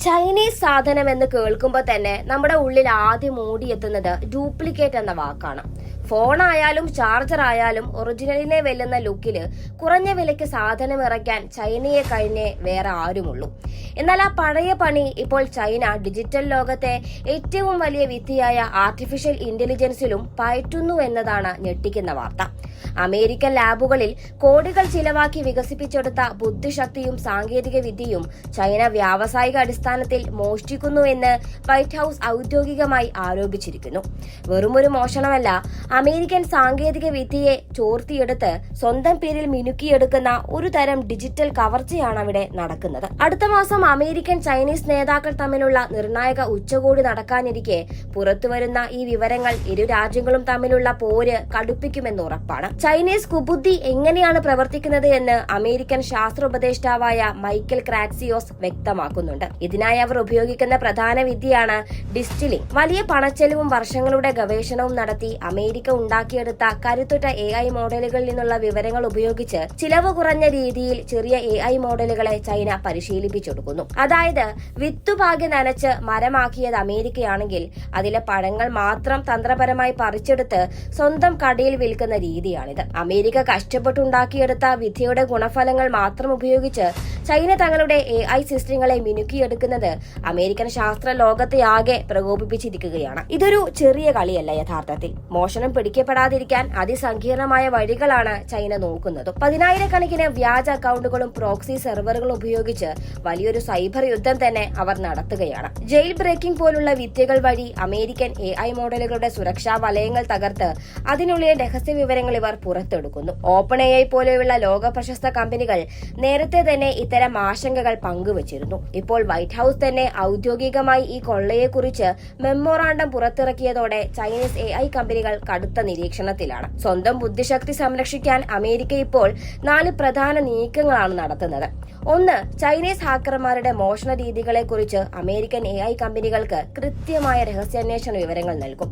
Chinese സാധനം എന്ന് കേൾക്കുമ്പോൾ തന്നെ നമ്മുടെ ഉള്ളിൽ ആദ്യം ഓടിയെത്തുന്നത് ഡ്യൂപ്ലിക്കേറ്റ് എന്ന വാക്കാണ്. ഫോണായാലും ചാർജർ ആയാലും ഒറിജിനലിനെ വെല്ലുന്ന ലുക്കില് കുറഞ്ഞ വിലയ്ക്ക് സാധനം ഇറക്കാൻ ചൈനയെ കഴിഞ്ഞേ വേറെ ആരുമുള്ളൂ. എന്നാൽ ആ പഴയ പണി ഇപ്പോൾ ചൈന ഡിജിറ്റൽ ലോകത്തെ ഏറ്റവും വലിയ വിദ്യയായ ആർട്ടിഫിഷ്യൽ ഇന്റലിജൻസിലും പയറ്റുന്നു എന്നതാണ് ഞെട്ടിക്കുന്ന വാർത്ത. അമേരിക്കൻ ലാബുകളിൽ കോടികൾ ചിലവാക്കി വികസിപ്പിച്ചെടുത്ത ബുദ്ധിശക്തിയും സാങ്കേതിക വിദ്യയും ചൈന വ്യാവസായിക അടിസ്ഥാനത്തിൽ മോഷ്ടിക്കുന്നുവെന്ന് വൈറ്റ് ഹൌസ് ഔദ്യോഗികമായി ആരോപിച്ചിരിക്കുന്നു. വെറുമൊരു മോഷണമല്ല, അമേരിക്കൻ സാങ്കേതിക വിദ്യയെ ചോർത്തിയെടുത്ത് സ്വന്തം പേരിൽ മിനുക്കിയെടുക്കുന്ന ഒരു തരം ഡിജിറ്റൽ കവർച്ചയാണ് അവിടെ നടക്കുന്നത്. അടുത്ത മാസം അമേരിക്കൻ ചൈനീസ് നേതാക്കൾ തമ്മിലുള്ള നിർണായക ഉച്ചകോടി നടക്കാനിരിക്കെ പുറത്തുവരുന്ന ഈ വിവരങ്ങൾ ഇരു രാജ്യങ്ങളും തമ്മിലുള്ള പോര് കടുപ്പിക്കുമെന്ന് ഉറപ്പാണ്. ചൈനീസ് കുബുദ്ധി എങ്ങനെയാണ് പ്രവർത്തിക്കുന്നത് എന്ന് അമേരിക്കൻ ശാസ്ത്ര ഉപദേഷ്ടാവായ മൈക്കൽ ക്രാക്സിയോസ് വ്യക്തമാക്കുന്നുണ്ട്. ഇതിനായി അവർ ഉപയോഗിക്കുന്ന പ്രധാന വിദ്യയാണ് ഡിസ്റ്റിലിംഗ്. വലിയ പണച്ചെലവും വർഷങ്ങളുടെ ഗവേഷണവും നടത്തി അമേരിക്ക ഉണ്ടാക്കിയെടുത്ത കരുത്തുറ്റ AI മോഡലുകളിൽ നിന്നുള്ള വിവരങ്ങൾ ഉപയോഗിച്ച് ചിലവ് കുറഞ്ഞ രീതിയിൽ ചെറിയ AI മോഡലുകളെ ചൈന പരിശീലിപ്പിച്ചെടുക്കുന്നു. അതായത് വിത്തുപാകി നനച്ച് മരമാക്കിയത് അമേരിക്കയാണെങ്കിൽ അതിലെ പഴങ്ങൾ മാത്രം തന്ത്രപരമായി പറിച്ചെടുത്ത് സ്വന്തം കടയിൽ വിൽക്കുന്ന രീതിയാണിത്. അമേരിക്ക കഷ്ടപ്പെട്ടുണ്ടാക്കിയെടുത്ത വിദ്യയുടെ ഗുണഫലങ്ങൾ മാത്രം ഉപയോഗിച്ച് ചൈന തങ്ങളുടെ AI സിസ്റ്റങ്ങളെ മിനുക്കിയെടുക്കുന്നത് അമേരിക്കൻ ശാസ്ത്ര ലോകത്തെ ആകെ പ്രകോപിപ്പിച്ചിരിക്കുകയാണ്. ഇതൊരു ചെറിയ കളിയല്ല. യഥാർത്ഥത്തിൽ മോഷണം പിടിക്കപ്പെടാതിരിക്കാൻ അതിസങ്കീർണമായ വഴികളാണ് ചൈന നോക്കുന്നത്. 10,000-കണക്കിന് വ്യാജ അക്കൗണ്ടുകളും പ്രോക്സി സെർവറുകളും ഉപയോഗിച്ച് വലിയൊരു സൈബർ യുദ്ധം തന്നെ അവർ നടത്തുകയാണ്. ജയിൽ ബ്രേക്കിംഗ് പോലുള്ള വിദ്യകൾ വഴി അമേരിക്കൻ AI മോഡലുകളുടെ സുരക്ഷാ വലയങ്ങൾ തകർത്ത് അതിനുള്ളിലെ രഹസ്യ വിവരങ്ങൾ ഇവർ പുറത്തെടുക്കുന്നു. ഓപ്പൺ AI പോലെയുള്ള ലോക പ്രശസ്ത കമ്പനികൾ നേരത്തെ തന്നെ ഇത്തരം ആശങ്കകൾ പങ്കുവച്ചിരുന്നു. ഇപ്പോൾ വൈറ്റ് ഹൌസ് തന്നെ ഔദ്യോഗികമായി ഈ കൊള്ളയെക്കുറിച്ച് മെമ്മോറാണ്ടം പുറത്തിറക്കിയതോടെ ചൈനീസ് AI കമ്പനികൾ കടുത്ത നിരീക്ഷണത്തിലാണ്. സ്വന്തം ബുദ്ധിശക്തി സംരക്ഷിക്കാൻ അമേരിക്ക ഇപ്പോൾ 4 പ്രധാന നീക്കങ്ങളാണ് നടത്തുന്നത്. 1. ചൈനീസ് ഹാക്കർമാരുടെ മോഷണ രീതികളെക്കുറിച്ച് അമേരിക്കൻ AI കമ്പനികൾക്ക് കൃത്യമായ രഹസ്യാന്വേഷണ വിവരങ്ങൾ നൽകും.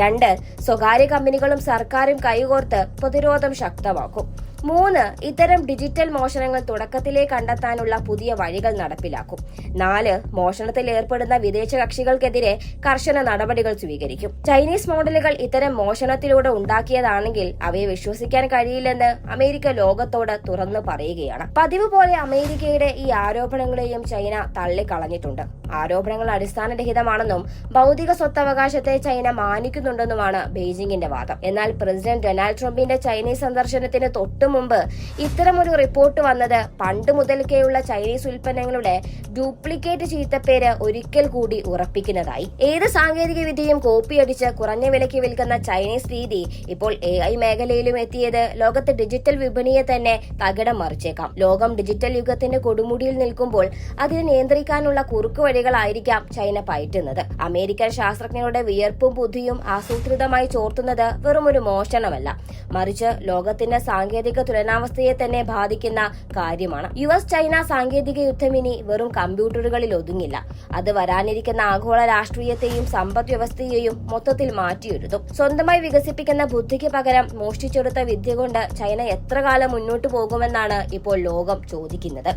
2. സ്വകാര്യ കമ്പനികളും സർക്കാരും കൈകോർത്ത് പ്രതിരോധം ശക്തമാക്കും. 3. ഇത്തരം ഡിജിറ്റൽ മോഷണങ്ങൾ തുടക്കത്തിലേ കണ്ടെത്താനുള്ള പുതിയ വഴികൾ നടപ്പിലാക്കും. 4. മോഷണത്തിൽ ഏർപ്പെടുന്ന വിദേശ കക്ഷികൾക്കെതിരെ കർശന നടപടികൾ സ്വീകരിക്കും. ചൈനീസ് മോഡലുകൾ ഇത്തരം മോഷണത്തിലൂടെ ഉണ്ടാക്കിയതാണെങ്കിൽ അവയെ വിശ്വസിക്കാൻ കഴിയില്ലെന്ന് അമേരിക്ക ലോകത്തോട് തുറന്നു പറയുകയാണ്. പതിവ് പോലെ അമേരിക്കയുടെ ഈ ആരോപണങ്ങളെയും ചൈന തള്ളിക്കളഞ്ഞിട്ടുണ്ട്. ആരോപണങ്ങൾ അടിസ്ഥാനരഹിതമാണെന്നും ഭൗതിക സ്വത്തവകാശത്തെ ചൈന മാനിക്കുന്നുണ്ടെന്നുമാണ് ബെയ്ജിംഗിന്റെ വാദം. എന്നാൽ പ്രസിഡന്റ് ഡൊണാൾഡ് ട്രംപിന്റെ ചൈനീസ് സന്ദർശനത്തിന് തൊട്ടു മുമ്പ് ഇത്തരമൊരു റിപ്പോർട്ട് വന്നത് പണ്ട് മുതൽക്കേയുള്ള ചൈനീസ് ഉൽപ്പന്നങ്ങളുടെ ഡ്യൂപ്ലിക്കേറ്റ് ചീത്തപ്പേര് ഒരിക്കൽ കൂടി ഉറപ്പിക്കുന്നതായി. ഏത് സാങ്കേതിക വിദ്യയും കോപ്പിയടിച്ച് കുറഞ്ഞ വിലയ്ക്ക് വിൽക്കുന്ന ചൈനീസ് രീതി ഇപ്പോൾ AI മേഖലയിലും എത്തിയത് ലോകത്തെ ഡിജിറ്റൽ വിപണിയെ തന്നെ തകിടം മറിച്ചേക്കാം. ലോകം ഡിജിറ്റൽ യുഗത്തിന്റെ കൊടുമുടിയിൽ നിൽക്കുമ്പോൾ അതിനെ നിയന്ത്രിക്കാനുള്ള കുറുക്കുവഴികളായിരിക്കാം ചൈന പയറ്റുന്നത്. അമേരിക്കൻ ശാസ്ത്രജ്ഞരുടെ വിയർപ്പും ബുദ്ധിയും ആസൂത്രിതമായി ചോർത്തുന്നത് വെറുമൊരു മോഷണമല്ല, മറിച്ച് ലോകത്തിന്റെ സാങ്കേതിക തുലനാവസ്ഥയെ തന്നെ ബാധിക്കുന്ന കാര്യമാണ്. US ചൈന സാങ്കേതിക യുദ്ധം ഇനി വെറും കമ്പ്യൂട്ടറുകളിൽ ഒതുങ്ങില്ല. അത് വരാനിരിക്കുന്ന ആഗോള രാഷ്ട്രീയത്തെയും സമ്പദ് വ്യവസ്ഥയെയും മൊത്തത്തിൽ മാറ്റിയെഴുതും. സ്വന്തമായി വികസിപ്പിക്കുന്ന ബുദ്ധിക്ക് പകരം മോഷ്ടിച്ചെടുത്ത വിദ്യ കൊണ്ട് ചൈന എത്ര കാലം മുന്നോട്ടു പോകുമെന്നാണ് ഇപ്പോൾ ലോകം ചോദിക്കുന്നത്.